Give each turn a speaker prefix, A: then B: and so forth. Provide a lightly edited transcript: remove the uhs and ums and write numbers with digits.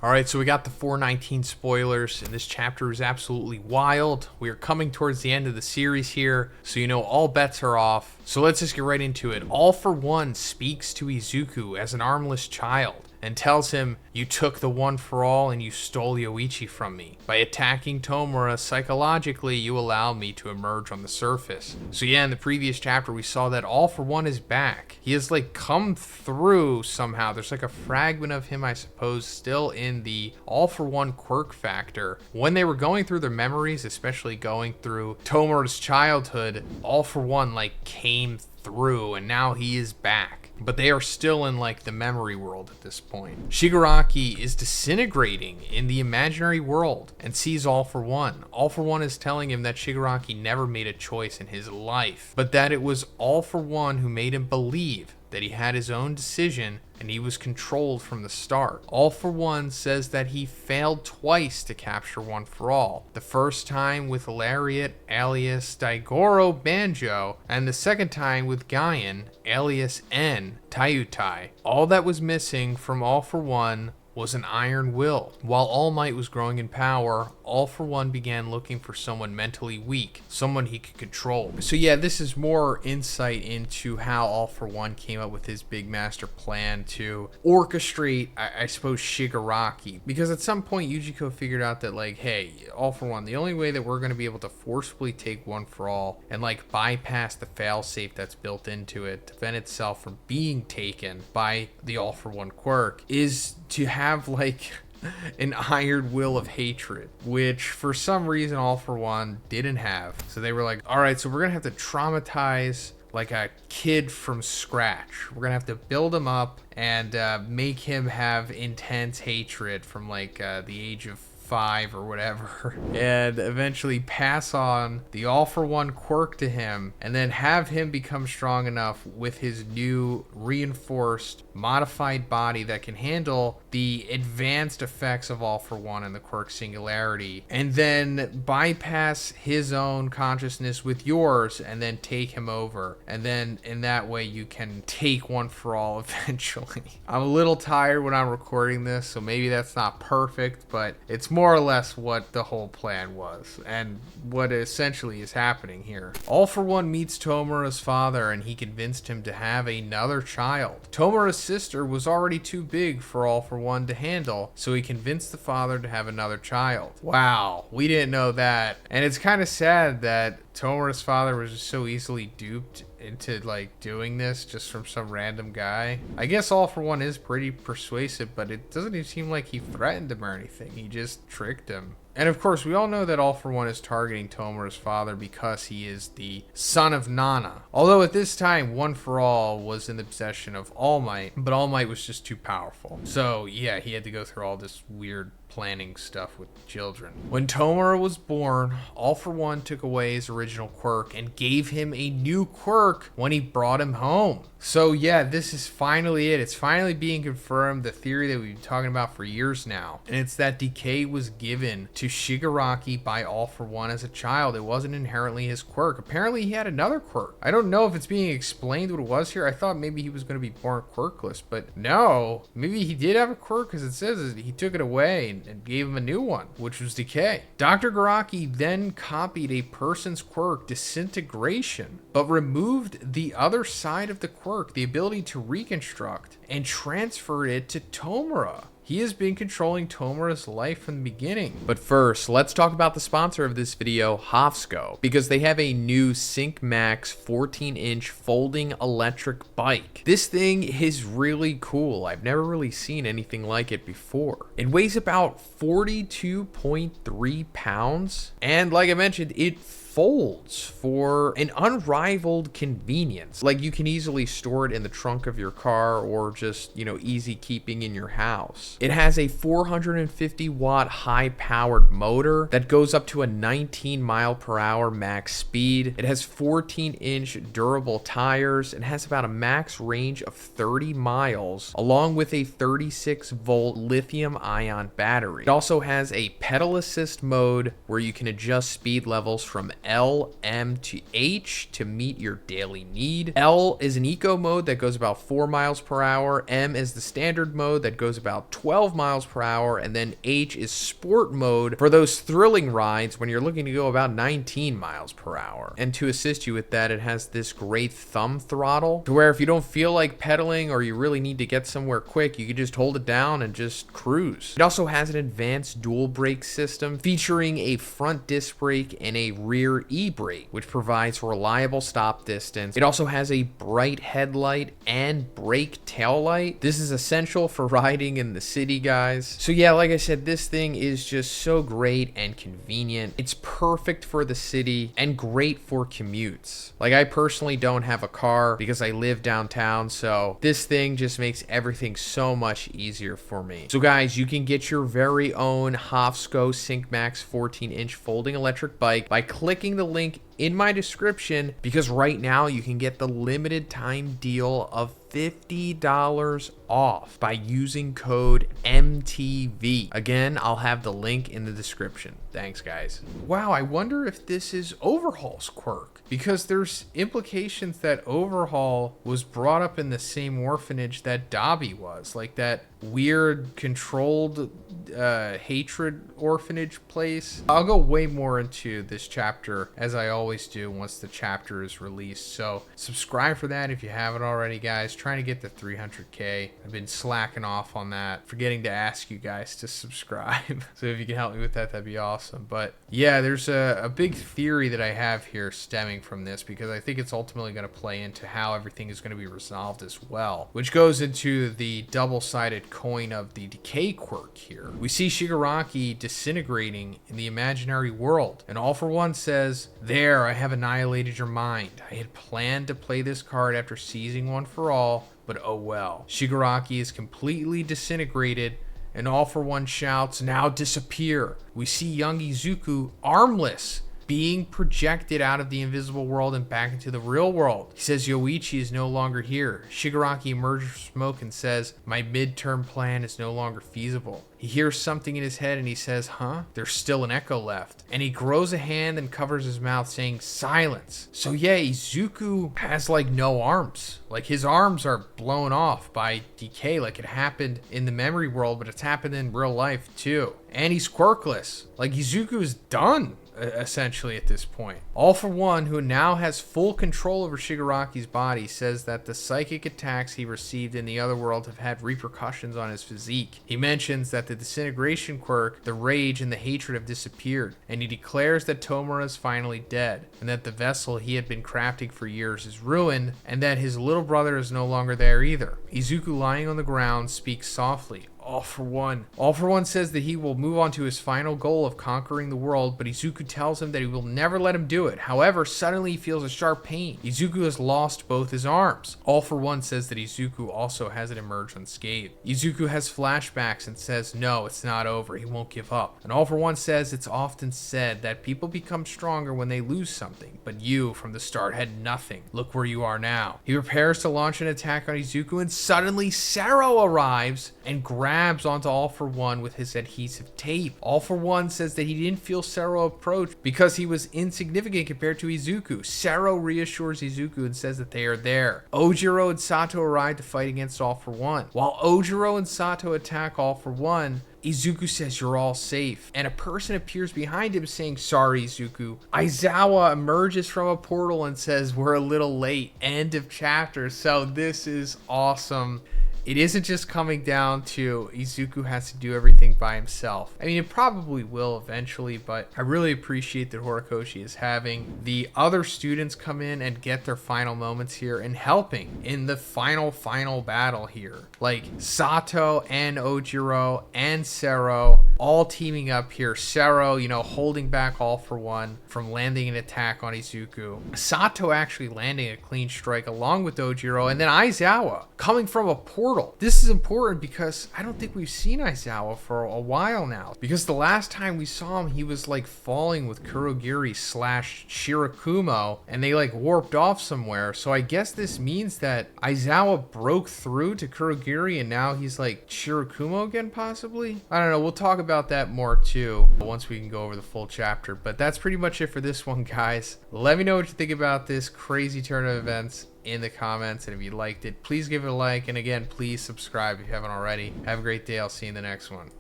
A: Alright, so we got the 419 spoilers, and this chapter is absolutely wild. We are coming towards the end of the series here, so you know all bets are off. So let's just get right into it. All for One speaks to Izuku as an armless child and tells him, "You took the One for All and you stole Yoichi from me. By attacking Tomura, psychologically you allow me to emerge on the surface." So yeah, in the previous chapter we saw that All for One is back. He has like come through somehow. There's like a fragment of him, I suppose, still in the All for One quirk factor. When they were going through their memories, especially going through Tomura's childhood, All for One like came through and now he is back. But they are still in like the memory world at this point. Shigaraki is disintegrating in the imaginary world and sees All for One. All for One is telling him that Shigaraki never made a choice in his life, but that it was All for One who made him believe that he had his own decision and he was controlled from the start. All for One says that he failed twice to capture One for All. The first time with Lariat alias Daigoro Banjo, and the second time with Gaian alias N Tayutai. All that was missing from All for One was an iron will. While All Might was growing in power, All for One began looking for someone mentally weak, someone he could control. So yeah, this is more insight into how All for One came up with his big master plan to orchestrate, I suppose, Shigaraki. Because at some point, Yujiko figured out that like, hey, All for One, the only way that we're going to be able to forcibly take One for All and like bypass the failsafe that's built into it to prevent itself from being taken by the All for One quirk is to have like an iron will of hatred, which for some reason All for One didn't have. So they were like, all right, so we're gonna have to traumatize like a kid from scratch. We're gonna have to build him up and make him have intense hatred from like the age of 5 or whatever, and eventually pass on the All for One quirk to him, and then have him become strong enough with his new reinforced modified body that can handle the advanced effects of All for One and the quirk singularity, and then bypass his own consciousness with yours and then take him over, and then in that way you can take One for All eventually. I'm a little tired when I'm recording this, so maybe that's not perfect, but it's more or less what the whole plan was and what essentially is happening here. All for One meets Tomura's father and he convinced him to have another child. Tomura's sister was already too big for All for One to handle, so he convinced the father to have another child. Wow, we didn't know that. And it's kind of sad that Tomura's father was just so easily duped into like doing this just from some random guy. I guess All for One is pretty persuasive, but it doesn't even seem like he threatened him or anything. He just tricked him. And of course, we all know that All for One is targeting Tomura's father because he is the son of Nana. Although at this time, One for All was in the possession of All Might, but All Might was just too powerful. So yeah, he had to go through all this weird planning stuff with children. When Tomura was born, All for One took away his original quirk and gave him a new quirk when he brought him home. So yeah, this is finally it. It's finally being confirmed, the theory that we've been talking about for years now. And it's that decay was given to Shigaraki by All for One as a child. It wasn't inherently his quirk. Apparently he had another quirk. I don't know if it's being explained what it was here. I thought maybe he was going to be born quirkless, but no. Maybe he did have a quirk because it says he took it away and gave him a new one, which was decay. Dr. Garaki then copied a person's quirk, disintegration, but removed the other side of the quirk, the ability to reconstruct, and transferred it to Tomura. He has been controlling Tomura's life from the beginning. But first, let's talk about the sponsor of this video, Hofsco, because they have a new Sync Max 14-inch folding electric bike. This thing is really cool. I've never really seen anything like it before. It weighs about 42.3 pounds, and like I mentioned, it folds for an unrivaled convenience. Like you can easily store it in the trunk of your car or just, easy keeping in your house. It has a 450 watt high powered motor that goes up to a 19 mile per hour max speed. It has 14-inch durable tires and has about a max range of 30 miles along with a 36 volt lithium ion battery. It also has a pedal assist mode where you can adjust speed levels from L, M to H to meet your daily need. L is an eco mode that goes about 4 miles per hour. M is the standard mode that goes about 12 miles per hour. And then H is sport mode for those thrilling rides when you're looking to go about 19 miles per hour. And to assist you with that, it has this great thumb throttle to where if you don't feel like pedaling or you really need to get somewhere quick, you can just hold it down and just cruise. It also has an advanced dual brake system featuring a front disc brake and a rear e-brake, which provides reliable stop distance. It also has a bright headlight and brake tail light. This is essential for riding in the city, guys. So yeah, like I said, this thing is just so great and convenient. It's perfect for the city and great for commutes. Like, I personally don't have a car because I live downtown, so this thing just makes everything so much easier for me. So guys, you can get your very own Hofsco SyncMax 14-inch folding electric bike by clicking the link in my description, because right now you can get the limited time deal of $50 off by using code MTV. Again, I'll have the link in the description. Thanks, guys. Wow, I wonder if this is Overhaul's quirk, because there's implications that Overhaul was brought up in the same orphanage that Dobby was, like that weird controlled hatred orphanage place. I'll go way more into this chapter as I always do once the chapter is released, so subscribe for that if you haven't already, guys. Trying to get to 300k. I've been slacking off on that, forgetting to ask you guys to subscribe. So if you can help me with that, that'd be awesome. But yeah, there's a big theory that I have here stemming from this, because I think it's ultimately going to play into how everything is going to be resolved as well, which goes into the double-sided coin of the decay quirk here. We see Shigaraki disintegrating in the imaginary world, and All For One says, "There, I have annihilated your mind. I had planned to play this card after seizing One For All, but oh well." Shigaraki is completely disintegrated, and All For One shouts, "Now disappear." We see young Izuku armless, being projected out of the invisible world and back into the real world. He says Yoichi is no longer here. Shigaraki emerges from smoke and says, "My midterm plan is no longer feasible." He hears something in his head and he says, "Huh?" There's still an echo left. And he grows a hand and covers his mouth, saying, "Silence." So yeah, Izuku has like no arms. Like, his arms are blown off by decay, like it happened in the memory world, but it's happened in real life too. And he's quirkless. Like, Izuku's done, essentially, at this point. All For One, who now has full control over Shigaraki's body, says that the psychic attacks he received in the other world have had repercussions on his physique. He mentions that the disintegration quirk, the rage, and the hatred have disappeared, and he declares that Tomura is finally dead, and that the vessel he had been crafting for years is ruined, and that his little brother is no longer there either. Izuku, lying on the ground, speaks softly. All For One says that he will move on to his final goal of conquering the world, but Izuku tells him that he will never let him do it. However, suddenly he feels a sharp pain. Izuku has lost both his arms. All For One says that Izuku also hasn't emerged unscathed. Izuku has flashbacks and says, no, it's not over. He won't give up. And All For One says it's often said that people become stronger when they lose something, but you, from the start, had nothing. Look where you are now. He prepares to launch an attack on Izuku, and suddenly Sero arrives and grabs onto All For One with his adhesive tape. All For One says that he didn't feel Sero approach because he was insignificant compared to Izuku. Sero reassures Izuku and says that they are there. Ojiro and Sato arrive to fight against All For One. While Ojiro and Sato attack All For One, Izuku says you're all safe, and a person appears behind him saying, "Sorry, Izuku." Aizawa emerges from a portal and says, "We're a little late." End of chapter. So this is awesome. It isn't just coming down to Izuku has to do everything by himself. I mean, it probably will eventually, but I really appreciate that Horikoshi is having the other students come in and get their final moments here and helping in the final battle here. Like Sato and Ojiro and Sero all teaming up here. Sero, holding back All For One from landing an attack on Izuku. Sato actually landing a clean strike along with Ojiro, and then Aizawa coming from a portal portal. This is important because I don't think we've seen Aizawa for a while now. Because the last time we saw him, he was like falling with Kurogiri / Shirakumo, and they like warped off somewhere. So I guess this means that Aizawa broke through to Kurogiri and now he's like Shirakumo again, possibly? I don't know. We'll talk about that more too once we can go over the full chapter. But that's pretty much it for this one, guys. Let me know what you think about this crazy turn of events in the comments, and if you liked it, please give it a like, and again, please subscribe if you haven't already. Have a great day. I'll see you in the next one.